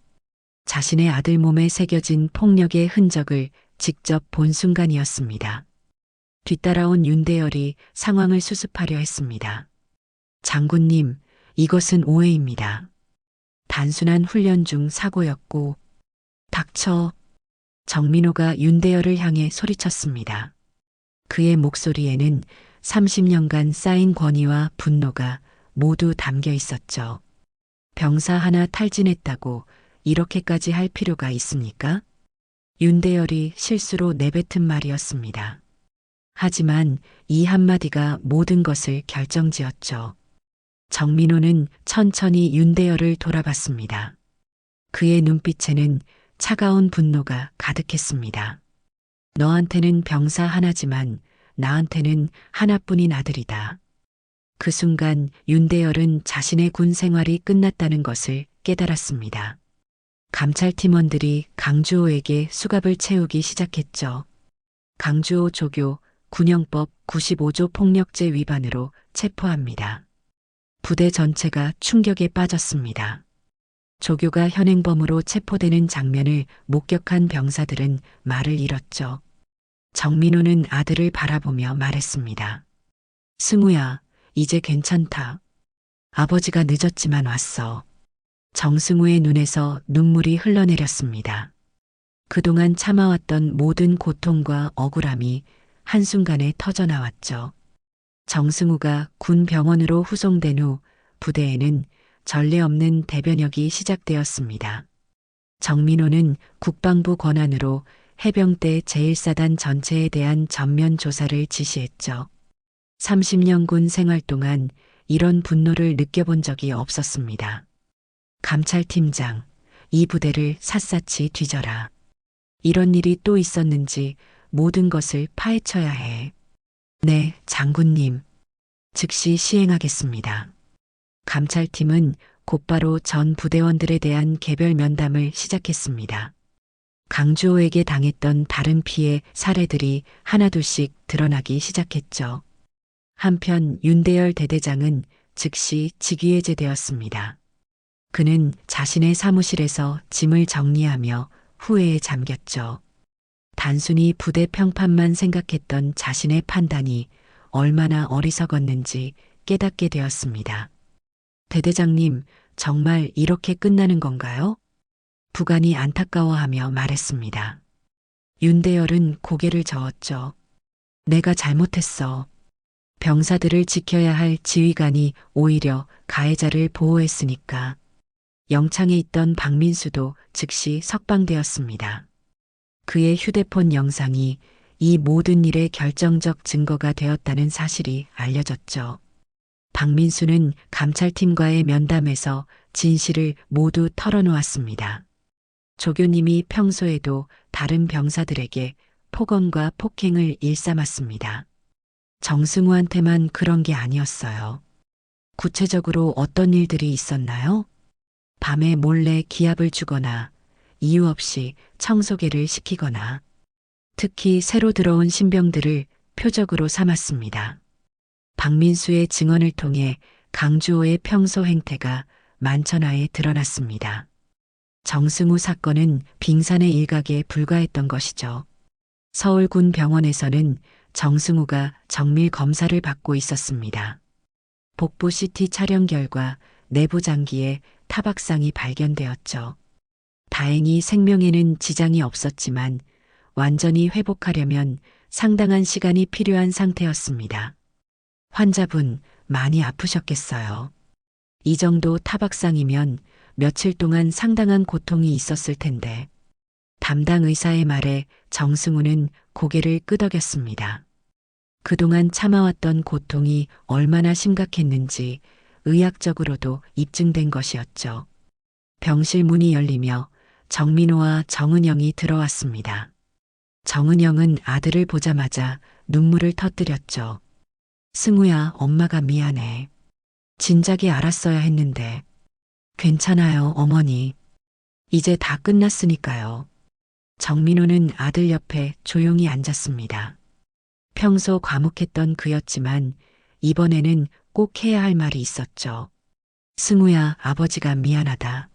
자신의 아들 몸에 새겨진 폭력의 흔적을 직접 본 순간이었습니다. 뒤따라온 윤대열이 상황을 수습하려 했습니다. 장군님, 이것은 오해입니다. 단순한 훈련 중 사고였고... 닥쳐. 정민호가 윤대열을 향해 소리쳤습니다. 그의 목소리에는 30년간 쌓인 권위와 분노가 모두 담겨 있었죠. 병사 하나 탈진했다고 이렇게까지 할 필요가 있습니까? 윤대열이 실수로 내뱉은 말이었습니다. 하지만 이 한마디가 모든 것을 결정지었죠. 정민호는 천천히 윤대열을 돌아봤습니다. 그의 눈빛에는 차가운 분노가 가득했습니다. 너한테는 병사 하나지만 나한테는 하나뿐인 아들이다. 그 순간 윤대열은 자신의 군 생활이 끝났다는 것을 깨달았습니다. 감찰팀원들이 강주호에게 수갑을 채우기 시작했죠. 강주호 조교 군형법 95조 폭력죄 위반으로 체포합니다. 부대 전체가 충격에 빠졌습니다. 조교가 현행범으로 체포되는 장면을 목격한 병사들은 말을 잃었죠. 정민호는 아들을 바라보며 말했습니다. 승우야, 이제 괜찮다. 아버지가 늦었지만 왔어. 정승우의 눈에서 눈물이 흘러내렸습니다. 그동안 참아왔던 모든 고통과 억울함이 한순간에 터져나왔죠. 정승우가 군 병원으로 후송된 후 부대에는 전례 없는 대변역이 시작되었습니다. 정민호는 국방부 권한으로 해병대 제1사단 전체에 대한 전면 조사를 지시했죠. 30년 군 생활 동안 이런 분노를 느껴본 적이 없었습니다. 감찰팀장, 이 부대를 샅샅이 뒤져라. 이런 일이 또 있었는지 모든 것을 파헤쳐야 해. 네, 장군님. 즉시 시행하겠습니다. 감찰팀은 곧바로 전 부대원들에 대한 개별 면담을 시작했습니다. 강주호에게 당했던 다른 피해 사례들이 하나둘씩 드러나기 시작했죠. 한편 윤대열 대대장은 즉시 직위해제되었습니다. 그는 자신의 사무실에서 짐을 정리하며 후회에 잠겼죠. 단순히 부대 평판만 생각했던 자신의 판단이 얼마나 어리석었는지 깨닫게 되었습니다. 대대장님, 정말 이렇게 끝나는 건가요? 부관이 안타까워하며 말했습니다. 윤대열은 고개를 저었죠. 내가 잘못했어. 병사들을 지켜야 할 지휘관이 오히려 가해자를 보호했으니까. 영창에 있던 박민수도 즉시 석방되었습니다. 그의 휴대폰 영상이 이 모든 일의 결정적 증거가 되었다는 사실이 알려졌죠. 박민수는 감찰팀과의 면담에서 진실을 모두 털어놓았습니다. 조교님이 평소에도 다른 병사들에게 폭언과 폭행을 일삼았습니다. 정승우한테만 그런 게 아니었어요. 구체적으로 어떤 일들이 있었나요? 밤에 몰래 기합을 주거나 이유 없이 청소개를 시키거나 특히 새로 들어온 신병들을 표적으로 삼았습니다. 박민수의 증언을 통해 강주호의 평소 행태가 만천하에 드러났습니다. 정승우 사건은 빙산의 일각에 불과했던 것이죠. 서울군 병원에서는 정승우가 정밀 검사를 받고 있었습니다. 복부 CT 촬영 결과 내부 장기에 타박상이 발견되었죠. 다행히 생명에는 지장이 없었지만 완전히 회복하려면 상당한 시간이 필요한 상태였습니다. 환자분 많이 아프셨겠어요. 이 정도 타박상이면 며칠 동안 상당한 고통이 있었을 텐데. 담당 의사의 말에 정승우는 고개를 끄덕였습니다. 그동안 참아왔던 고통이 얼마나 심각했는지 의학적으로도 입증된 것이었죠. 병실 문이 열리며 정민호와 정은영이 들어왔습니다. 정은영은 아들을 보자마자 눈물을 터뜨렸죠. 승우야, 엄마가 미안해. 진작에 알았어야 했는데. 괜찮아요, 어머니. 이제 다 끝났으니까요. 정민호는 아들 옆에 조용히 앉았습니다. 평소 과묵했던 그였지만 이번에는 꼭 해야 할 말이 있었죠. 승우야, 아버지가 미안하다.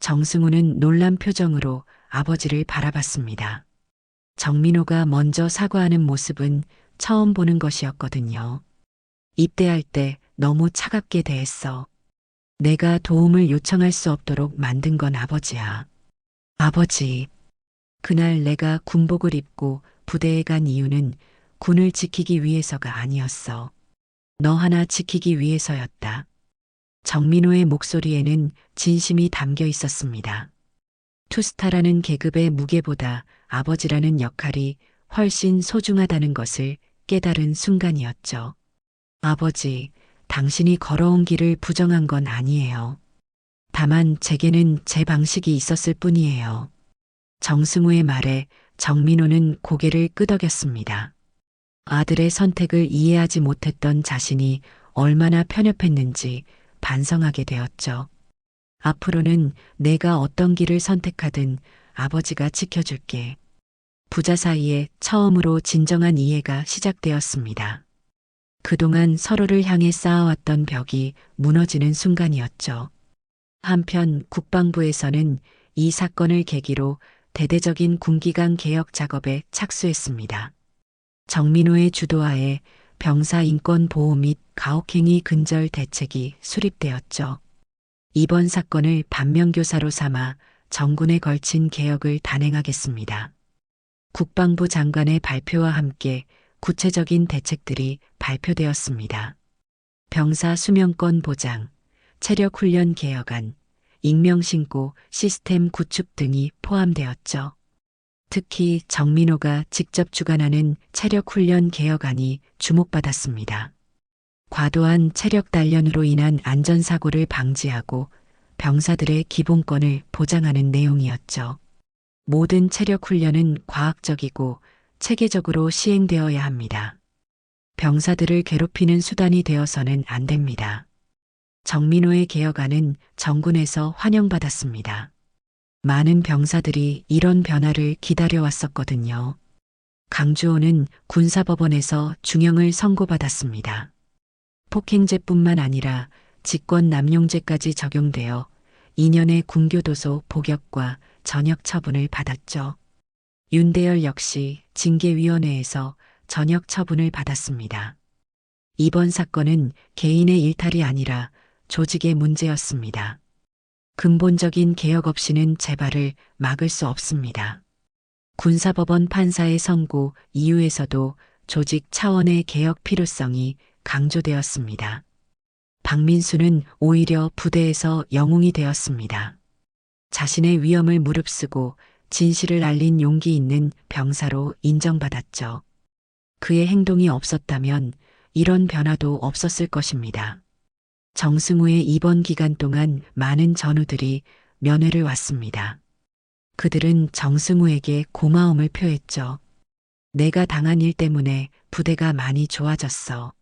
정승우는 놀란 표정으로 아버지를 바라봤습니다. 정민호가 먼저 사과하는 모습은 처음 보는 것이었거든요. 입대할 때 너무 차갑게 대했어. 내가 도움을 요청할 수 없도록 만든 건 아버지야. 아버지, 그날 내가 군복을 입고 부대에 간 이유는 군을 지키기 위해서가 아니었어. 너 하나 지키기 위해서였다. 정민호의 목소리에는 진심이 담겨 있었습니다. 투스타라는 계급의 무게보다 아버지라는 역할이 훨씬 소중하다는 것을 깨달은 순간이었죠. 아버지, 당신이 걸어온 길을 부정한 건 아니에요. 다만 제게는 제 방식이 있었을 뿐이에요. 정승우의 말에 정민호는 고개를 끄덕였습니다. 아들의 선택을 이해하지 못했던 자신이 얼마나 편협했는지 반성하게 되었죠. 앞으로는 내가 어떤 길을 선택하든 아버지가 지켜줄게. 부자 사이에 처음으로 진정한 이해가 시작되었습니다. 그동안 서로를 향해 쌓아왔던 벽이 무너지는 순간이었죠. 한편 국방부에서는 이 사건을 계기로 대대적인 군기관 개혁 작업에 착수했습니다. 정민호의 주도하에 병사 인권 보호 및 가혹행위 근절 대책이 수립되었죠. 이번 사건을 반면교사로 삼아 정군에 걸친 개혁을 단행하겠습니다. 국방부 장관의 발표와 함께 구체적인 대책들이 발표되었습니다. 병사 수명권 보장, 체력 훈련 개혁안, 익명신고 시스템 구축 등이 포함되었죠. 특히 정민호가 직접 주관하는 체력 훈련 개혁안이 주목받았습니다. 과도한 체력 단련으로 인한 안전사고를 방지하고 병사들의 기본권을 보장하는 내용이었죠. 모든 체력 훈련은 과학적이고 체계적으로 시행되어야 합니다. 병사들을 괴롭히는 수단이 되어서는 안 됩니다. 정민호의 개혁안은 정군에서 환영받았습니다. 많은 병사들이 이런 변화를 기다려왔었거든요. 강주호는 군사법원에서 중형을 선고받았습니다. 폭행죄뿐만 아니라 직권남용죄까지 적용되어 2년의 군교도소 복역과 전역 처분을 받았죠. 윤대열 역시 징계위원회에서 전역 처분을 받았습니다. 이번 사건은 개인의 일탈이 아니라 조직의 문제였습니다. 근본적인 개혁 없이는 재발을 막을 수 없습니다. 군사법원 판사의 선고 이후에서도 조직 차원의 개혁 필요성이 강조되었습니다. 박민수는 오히려 부대에서 영웅이 되었습니다. 자신의 위험을 무릅쓰고 진실을 알린 용기 있는 병사로 인정받았죠. 그의 행동이 없었다면 이런 변화도 없었을 것입니다. 정승우의 입원 기간 동안 많은 전우들이 면회를 왔습니다. 그들은 정승우에게 고마움을 표했죠. 내가 당한 일 때문에 부대가 많이 좋아졌어.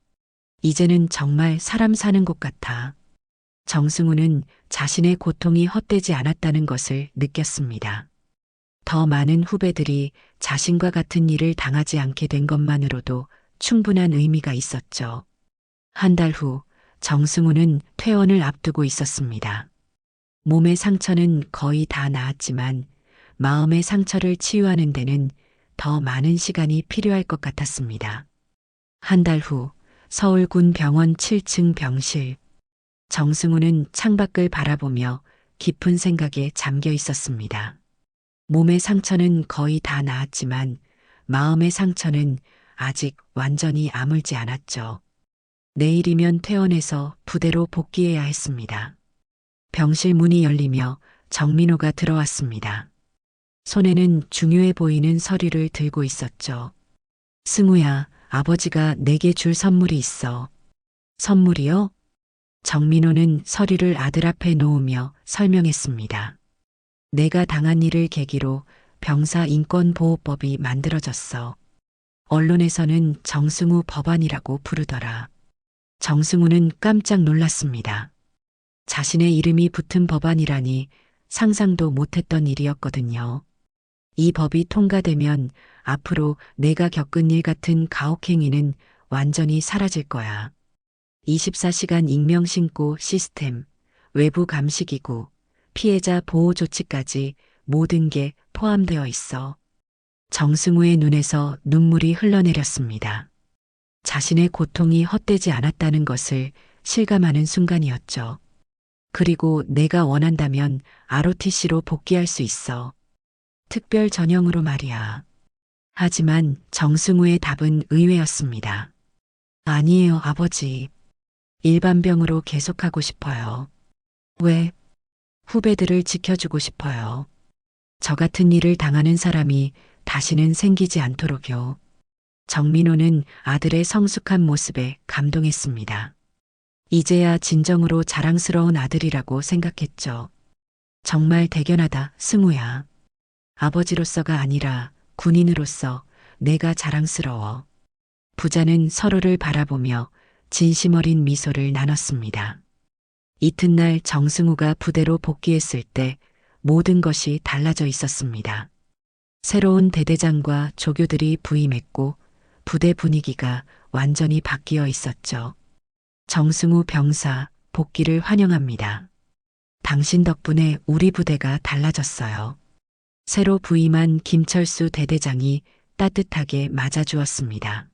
이제는 정말 사람 사는 곳 같아. 정승우는 자신의 고통이 헛되지 않았다는 것을 느꼈습니다. 더 많은 후배들이 자신과 같은 일을 당하지 않게 된 것만으로도 충분한 의미가 있었죠. 한 달 후 정승우는 퇴원을 앞두고 있었습니다. 몸의 상처는 거의 다 나았지만 마음의 상처를 치유하는 데는 더 많은 시간이 필요할 것 같았습니다. 한 달 후 서울군 병원 7층 병실. 정승우는 창밖을 바라보며 깊은 생각에 잠겨 있었습니다. 몸의 상처는 거의 다 나았지만 마음의 상처는 아직 완전히 아물지 않았죠. 내일이면 퇴원해서 부대로 복귀해야 했습니다. 병실 문이 열리며 정민호가 들어왔습니다. 손에는 중요해 보이는 서류를 들고 있었죠. 승우야, 아버지가 내게 줄 선물이 있어. 선물이요? 정민호는 서류를 아들 앞에 놓으며 설명했습니다. 내가 당한 일을 계기로 병사 인권보호법이 만들어졌어. 언론에서는 정승우 법안이라고 부르더라. 정승우는 깜짝 놀랐습니다. 자신의 이름이 붙은 법안이라니 상상도 못했던 일이었거든요. 이 법이 통과되면 앞으로 내가 겪은 일 같은 가혹행위는 완전히 사라질 거야. 24시간 익명신고 시스템, 외부 감시기구, 피해자 보호 조치까지 모든 게 포함되어 있어. 정승우의 눈에서 눈물이 흘러내렸습니다. 자신의 고통이 헛되지 않았다는 것을 실감하는 순간이었죠. 그리고 내가 원한다면 ROTC로 복귀할 수 있어. 특별 전형으로 말이야. 하지만 정승우의 답은 의외였습니다. 아니에요, 아버지. 일반병으로 계속하고 싶어요. 왜? 후배들을 지켜주고 싶어요. 저 같은 일을 당하는 사람이 다시는 생기지 않도록요. 정민호는 아들의 성숙한 모습에 감동했습니다. 이제야 진정으로 자랑스러운 아들이라고 생각했죠. 정말 대견하다, 승우야. 아버지로서가 아니라 군인으로서 내가 자랑스러워. 부자는 서로를 바라보며 진심 어린 미소를 나눴습니다. 이튿날 정승우가 부대로 복귀했을 때 모든 것이 달라져 있었습니다. 새로운 대대장과 조교들이 부임했고 부대 분위기가 완전히 바뀌어 있었죠. 정승우 병사 복귀를 환영합니다. 당신 덕분에 우리 부대가 달라졌어요. 새로 부임한 김철수 대대장이 따뜻하게 맞아주었습니다.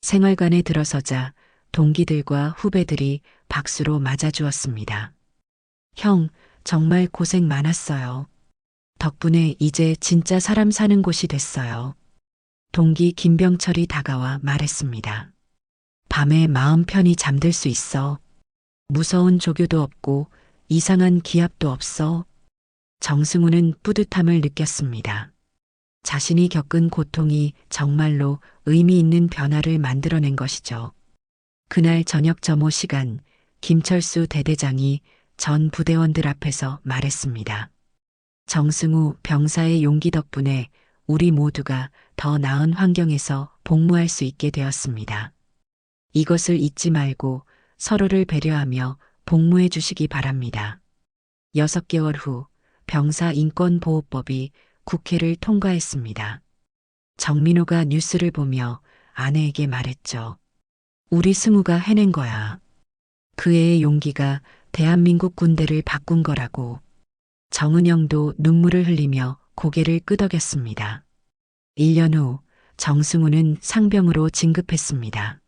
생활관에 들어서자 동기들과 후배들이 박수로 맞아주었습니다. 형, 정말 고생 많았어요. 덕분에 이제 진짜 사람 사는 곳이 됐어요. 동기 김병철이 다가와 말했습니다. 밤에 마음 편히 잠들 수 있어. 무서운 조교도 없고 이상한 기합도 없어. 정승우는 뿌듯함을 느꼈습니다. 자신이 겪은 고통이 정말로 의미 있는 변화를 만들어낸 것이죠. 그날 저녁 점호 시간, 김철수 대대장이 전 부대원들 앞에서 말했습니다. 정승우 병사의 용기 덕분에 우리 모두가 더 나은 환경에서 복무할 수 있게 되었습니다. 이것을 잊지 말고 서로를 배려하며 복무해 주시기 바랍니다. 6개월 후 병사인권보호법이 국회를 통과했습니다. 정민호가 뉴스를 보며 아내에게 말했죠. 우리 승우가 해낸 거야. 그 애의 용기가 대한민국 군대를 바꾼 거라고. 정은영도 눈물을 흘리며 고개를 끄덕였습니다. 1년 후 정승우는 상병으로 진급했습니다.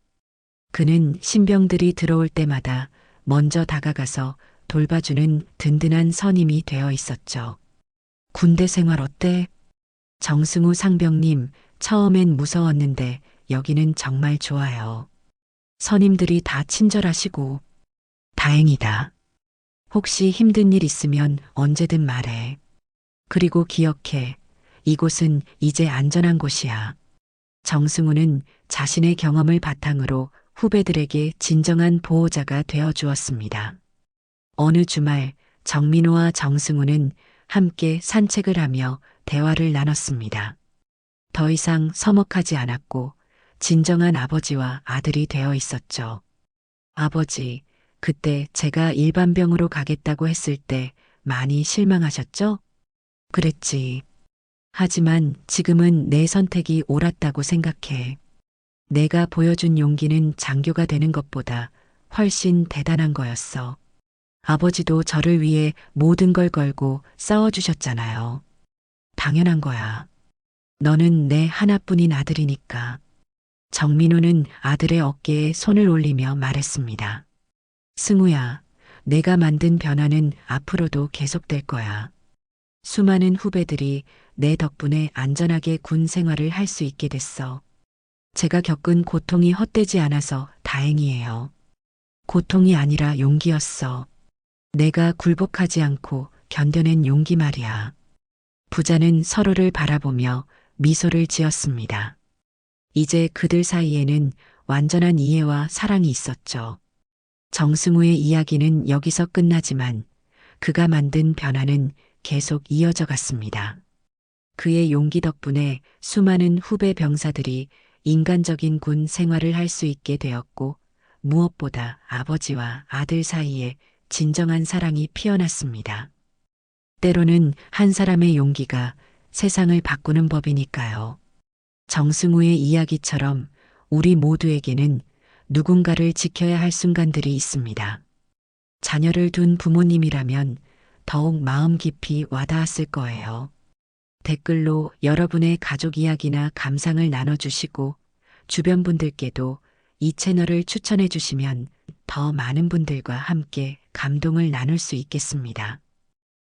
그는 신병들이 들어올 때마다 먼저 다가가서 돌봐주는 든든한 선임이 되어 있었죠. 군대 생활 어때? 정승우 상병님, 처음엔 무서웠는데 여기는 정말 좋아요. 선임들이 다 친절하시고. 다행이다. 혹시 힘든 일 있으면 언제든 말해. 그리고 기억해. 이곳은 이제 안전한 곳이야. 정승우는 자신의 경험을 바탕으로 후배들에게 진정한 보호자가 되어 주었습니다. 어느 주말 정민호와 정승우는 함께 산책을 하며 대화를 나눴습니다. 더 이상 서먹하지 않았고 진정한 아버지와 아들이 되어 있었죠. 아버지, 그때 제가 일반병으로 가겠다고 했을 때 많이 실망하셨죠? 그랬지. 하지만 지금은 내 선택이 옳았다고 생각해. 내가 보여준 용기는 장교가 되는 것보다 훨씬 대단한 거였어. 아버지도 저를 위해 모든 걸 걸고 싸워주셨잖아요. 당연한 거야. 너는 내 하나뿐인 아들이니까. 정민호는 아들의 어깨에 손을 올리며 말했습니다. 승우야, 내가 만든 변화는 앞으로도 계속될 거야. 수많은 후배들이 내 덕분에 안전하게 군 생활을 할 수 있게 됐어. 제가 겪은 고통이 헛되지 않아서 다행이에요. 고통이 아니라 용기였어. 내가 굴복하지 않고 견뎌낸 용기 말이야. 부자는 서로를 바라보며 미소를 지었습니다. 이제 그들 사이에는 완전한 이해와 사랑이 있었죠. 정승우의 이야기는 여기서 끝나지만 그가 만든 변화는 계속 이어져 갔습니다. 그의 용기 덕분에 수많은 후배 병사들이 인간적인 군 생활을 할 수 있게 되었고 무엇보다 아버지와 아들 사이에 진정한 사랑이 피어났습니다. 때로는 한 사람의 용기가 세상을 바꾸는 법이니까요. 정승우의 이야기처럼 우리 모두에게는 누군가를 지켜야 할 순간들이 있습니다. 자녀를 둔 부모님이라면 더욱 마음 깊이 와닿았을 거예요. 댓글로 여러분의 가족 이야기나 감상을 나눠주시고 주변 분들께도 이 채널을 추천해 주시면 더 많은 분들과 함께 감동을 나눌 수 있겠습니다.